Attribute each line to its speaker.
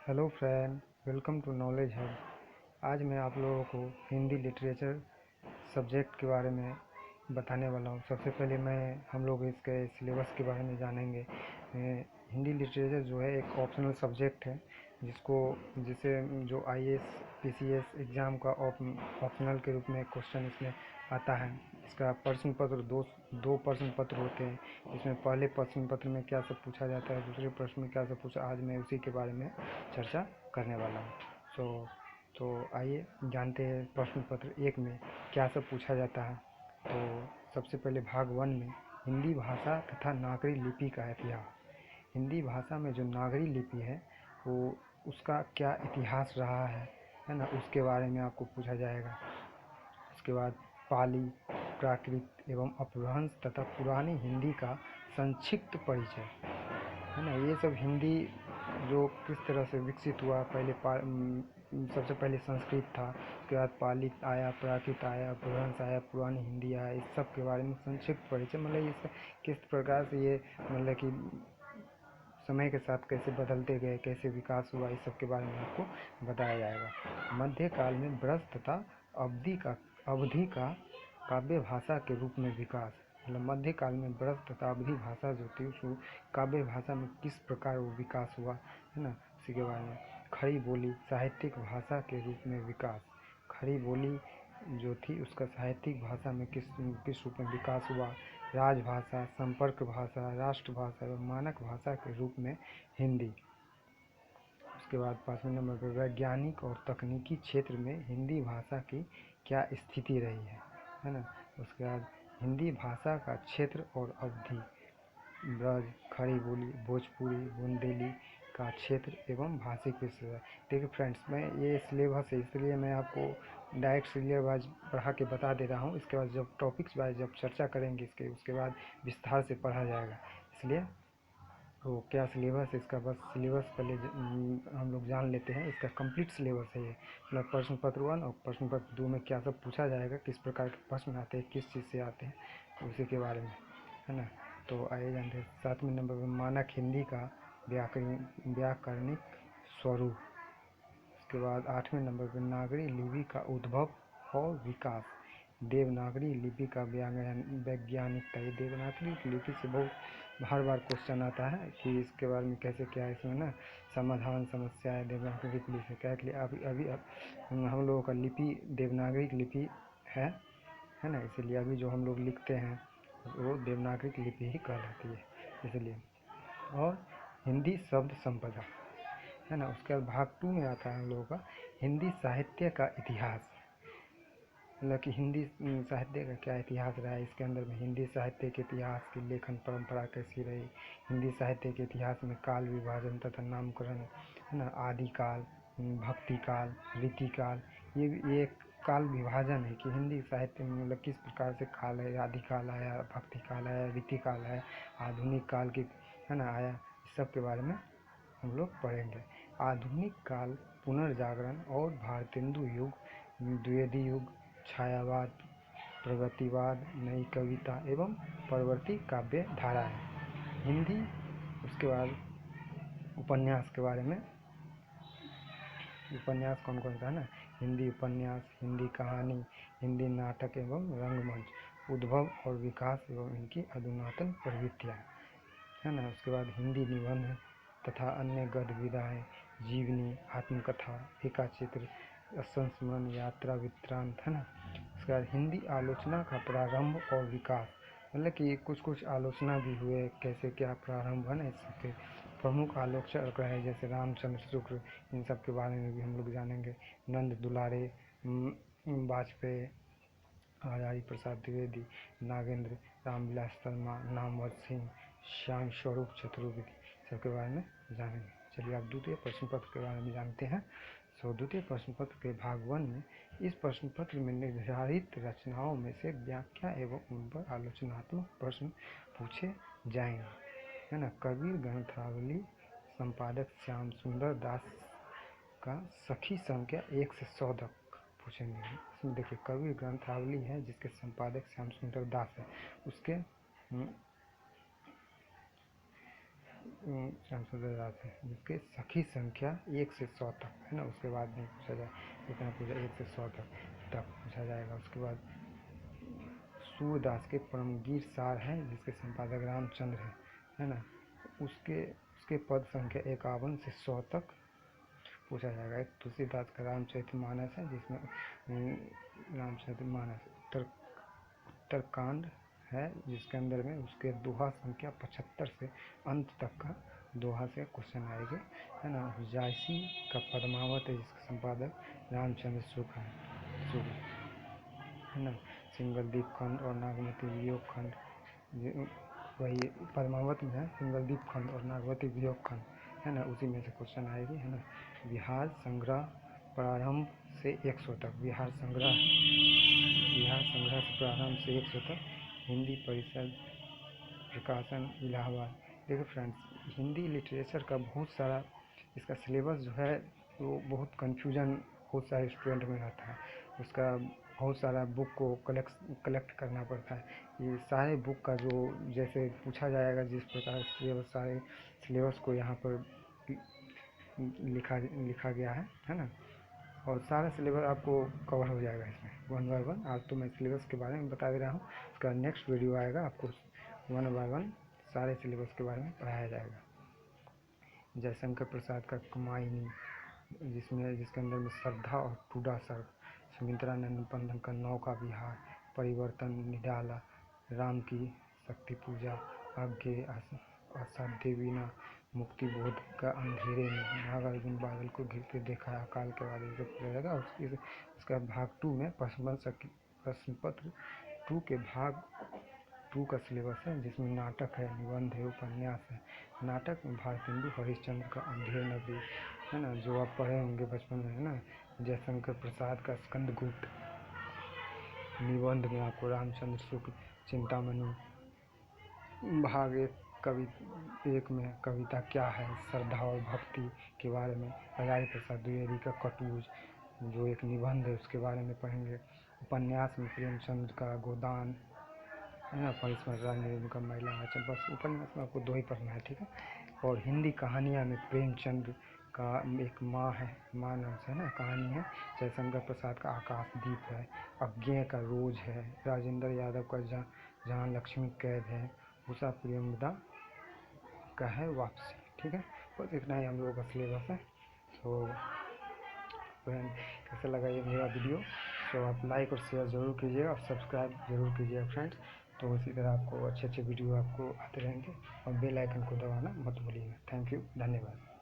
Speaker 1: Hello friend, welcome to knowledge hub. आज मैं आप लोगों को हिंदी लिटरेचर सब्जेक्ट के बारे में बताने वाला हूँ। सबसे पहले हम लोग इसके सिलेबस के बारे में जानेंगे। हिंदी लिटरेचर जो है एक ऑप्शनल सब्जेक्ट है जिसे जो आईएएस पीसीएस एग्ज़ाम का ऑप्शनल के रूप में क्वेश्चन इसमें आता है। इसका प्रश्न पत्र दो प्रश्न पत्र होते हैं। इसमें पहले प्रश्न पत्र में क्या सब पूछा जाता है, दूसरे प्रश्न में क्या सब पूछा, आज मैं उसी के बारे में चर्चा करने वाला हूँ। तो आइए जानते हैं प्रश्न पत्र 1 में क्या सब पूछा जाता है। तो सबसे पहले भाग 1 में हिंदी भाषा तथा नागरी लिपि का इतिहास। हिंदी भाषा में जो नागरी लिपि है वो उसका क्या इतिहास रहा है ना, उसके बारे में आपको पूछा जाएगा। उसके बाद पाली, प्राकृत एवं अपभ्रंश तथा पुरानी हिंदी का संक्षिप्त परिचय है ना। ये सब हिंदी जो किस तरह से विकसित हुआ, सबसे पहले संस्कृत था, उसके बाद पाली आया, प्राकृत आया, अपभ्रंश आया, पुरानी हिंदी आया। इस सब के बारे में संक्षिप्त परिचय, मतलब इस किस प्रकार से ये मतलब कि समय के साथ कैसे बदलते गए, कैसे विकास हुआ, इस सब के बारे में आपको बताया जाएगा। मध्यकाल में ब्रज तथा अवधि का काव्य भाषा के रूप में विकास, मतलब मध्यकाल में ब्रज तथा अवधि भाषा जो थी उसको काव्य भाषा में किस प्रकार वो विकास हुआ है ना, उसी के बारे में। खड़ी बोली साहित्यिक भाषा के रूप में विकास, खड़ी बोली जो थी उसका साहित्यिक भाषा में किस रूप में विकास हुआ। राजभाषा, संपर्क भाषा, राष्ट्रभाषा एवं मानक भाषा के रूप में हिंदी। उसके बाद 5वें नंबर पर वैज्ञानिक और तकनीकी क्षेत्र में हिंदी भाषा की क्या स्थिति रही है ना। उसके बाद हिंदी भाषा का क्षेत्र और अवधि, ब्रज, खड़ी बोली, भोजपुरी, बुंदेली का क्षेत्र एवं भाषिक विशेषता। देखिए फ्रेंड्स, मैं ये सिलेबस है इसलिए मैं आपको डायरेक्ट सिलेबस वाइज पढ़ा के बता दे रहा हूँ। इसके बाद जब टॉपिक्स वाइज जब चर्चा करेंगे उसके बाद विस्तार से पढ़ा जाएगा। इसलिए तो क्या सिलेबस है इसका, बस सिलेबस पहले हम लोग जान लेते हैं। इसका कंप्लीट सिलेबस है ये, मतलब प्रश्न पत्र 1 और प्रश्न पत्र 2 में क्या सब पूछा जाएगा, किस प्रकार के प्रश्न आते हैं, किस चीज़ से आते हैं, तो उसी के बारे में है ना। तो आइए जानते हैं। 7वें नंबर पर मानक हिंदी का व्याकरणिक स्वरूप। उसके बाद 8वें नंबर पर नागरी लिपि का उद्भव और विकास। देवनागरी लिपि का वैज्ञानिकता, ये देवनागरी लिपि से बहुत हर बार क्वेश्चन आता है कि इसके बारे में कैसे क्या है इसमें ना समाधान समस्या है देवनागरी लिपि से क्या के लिए। अभी हम लोगों का लिपि देवनागरी लिपि है ना, इसीलिए अभी जो हम लोग लिखते हैं वो देवनागरी लिपि ही कहलाती है इसलिए। और हिंदी शब्द संपदा है ना। उसके बाद भाग 2 में आता है हम लोगों का हिंदी साहित्य का इतिहास, मतलब कि हिंदी साहित्य का क्या इतिहास रहा है। इसके अंदर में हिंदी साहित्य के इतिहास की लेखन परंपरा कैसी रही, हिंदी साहित्य के इतिहास में काल विभाजन तथा नामकरण है ना, आदिकाल, भक्ति काल, रीति काल, ये एक काल विभाजन है कि हिंदी साहित्य में मतलब किस प्रकार से काल है, आदिकाल आया, भक्ति काल आया, रीति काल आया, आधुनिक काल की है ना आया। इस सब के बारे में हम लोग पढ़ेंगे। आधुनिक काल पुनर्जागरण और भारतेंदु युग, द्विवेदी युग, छायावाद, प्रगतिवाद, नई कविता एवं परवर्ती काव्य धारा है हिंदी। उसके बाद उपन्यास के बारे में, उपन्यास कौन कौन सा है ना, हिंदी उपन्यास, हिंदी कहानी, हिंदी नाटक एवं रंगमंच, उद्भव और विकास एवं इनकी अधुनातन प्रवृत्तियाँ है ना। उसके बाद हिंदी निबंध तथा अन्य गद्य विधाएँ, जीवनी, आत्मकथा, एका चित्र, संस्मरण, यात्रा वृत्तांत है ना। उसके बाद हिंदी आलोचना का प्रारंभ और विकास, मतलब कि कुछ आलोचना भी हुए, कैसे क्या प्रारंभ है ना। इसके प्रमुख आलोचक रहे जैसे रामचंद्र शुक्ल, इन सब के बारे में भी हम लोग जानेंगे। नंद दुलारे, वाजपेयी, हजारी प्रसाद द्विवेदी, नागेंद्र, रामविलास शर्मा, नामवर सिंह, श्याम स्वरूप चतुर्वेदी, सबके बारे में जानेंगे। चलिए अब द्वितीय प्रश्न पत्र के बारे में जानते हैं। द्वितीय प्रश्न पत्र के भाग 1 में इस प्रश्न पत्र में निर्धारित रचनाओं में से व्याख्या एवं उन पर आलोचनात्मक प्रश्न पूछे जाएंगे है ना। कबीर ग्रंथावली संपादक श्याम सुंदर दास का सखी संख्या 1 से 100 तक पूछेंगे। इसमें देखिए कबीर ग्रंथावली है जिसके संपादक श्याम सुंदर दास है, उसके सांसद राशि जिसके सखी संख्या 1 से 100 तक है ना, उसके बाद नहीं पूछा जाए, इतना पूछा 1 से 100 तक पूछा जाएगा। उसके बाद सूरदास के परमगीर सार हैं जिसके संपादक रामचंद्र है ना, उसके पद संख्या 51 से 100 तक पूछा जाएगा। एक तुलसीदास का रामचरितमानस है जिसमें रामचरितमानस उत्तरकांड है जिसके अंदर में उसके दोहा संख्या 75 से अंत तक का दोहा से क्वेश्चन आएंगे है ना। जायसी का पद्मावत है जिसके संपादक रामचंद्र शुक्ल है ना। सिंगलदीप खंड और नागमती वियोग खंड वही पद्मावत में है, सिंगलदीप खंड और नागमती वियोग खंड है ना, उसी में से क्वेश्चन आएगी है ना। बिहार संग्रह प्रारंभ से 100 तक, बिहार संग्रह से प्रारंभ से 100 तक, हिंदी परिषद प्रकाशन इलाहाबाद। देखिए फ्रेंड्स, हिंदी लिटरेचर का बहुत सारा इसका सिलेबस जो है वो बहुत कन्फ्यूजन बहुत सारे स्टूडेंट में रहता है। उसका बहुत सारा बुक को कलेक्ट करना पड़ता है। ये सारे बुक का जो जैसे पूछा जाएगा जिस प्रकार सिलेबस सारे सिलेबस को यहाँ पर लिखा गया है ना, और सारा सिलेबस आपको कवर हो जाएगा इसमें 1 बाय 1। आज तो मैं सिलेबस के बारे में बता दे रहा हूँ, उसका नेक्स्ट वीडियो आएगा, आपको 1 बाय 1 सारे सिलेबस के बारे में पढ़ाया जाएगा। जयशंकर प्रसाद का कुमायनी जिसके अंदर में श्रद्धा और टूडा सर्व, सुमित्रानंद पंथन का नौका विहार, परिवर्तन निडाला, राम की शक्ति पूजा, आज्ञे असाध्य वीणा, मुक्ति बोध का अंधेरे में, नागार्जुन बादल को घिरते देखा, अकाल के बाद ये पूछा जाएगा। उसका भाग 2 में प्रश्न पत्र 2 के भाग 2 का सिलेबस है जिसमें नाटक है, निबंध है, उपन्यास है। नाटक में भारतेंदु हरिश्चंद्र का अंधेर नगरी है ना, जो आप पढ़े होंगे बचपन में है ना। जयशंकर प्रसाद का स्कंदगुप्त, निबंध में आपको रामचंद्र शुक्ल चिंतामणि, भाग 1 में कविता क्या है, श्रद्धा और भक्ति के बारे में। हजारी प्रसाद द्विवेदी का कटूज जो एक निबंध है उसके बारे में पढ़ेंगे। उपन्यास में प्रेमचंद का गोदान है ना, परिस्मरण का महिला आचरण। बस उपन्यास में आपको 2 ही पढ़ना है, ठीक है। और हिंदी कहानियाँ में प्रेमचंद का एक माँ है, माँ नाम से है ना कहानी है। जयशंकर प्रसाद का आकाशदीप है, अज्ञेय का रोज है, राजेंद्र यादव का जहाँ लक्ष्मी कैद है, उषा प्रियंवदा का है वापसी, ठीक है। बस इतना ही हम लोगों का सिलेबस है। तो फ्रेंड कैसा लगा ये मेरा वीडियो, तो आप लाइक और शेयर ज़रूर कीजिएगा और सब्सक्राइब ज़रूर कीजिएगा फ्रेंड्स। तो इसी तरह आपको अच्छे वीडियो आपको आते रहेंगे और बेल आइकन को दबाना मत भूलिएगा। थैंक यू, धन्यवाद।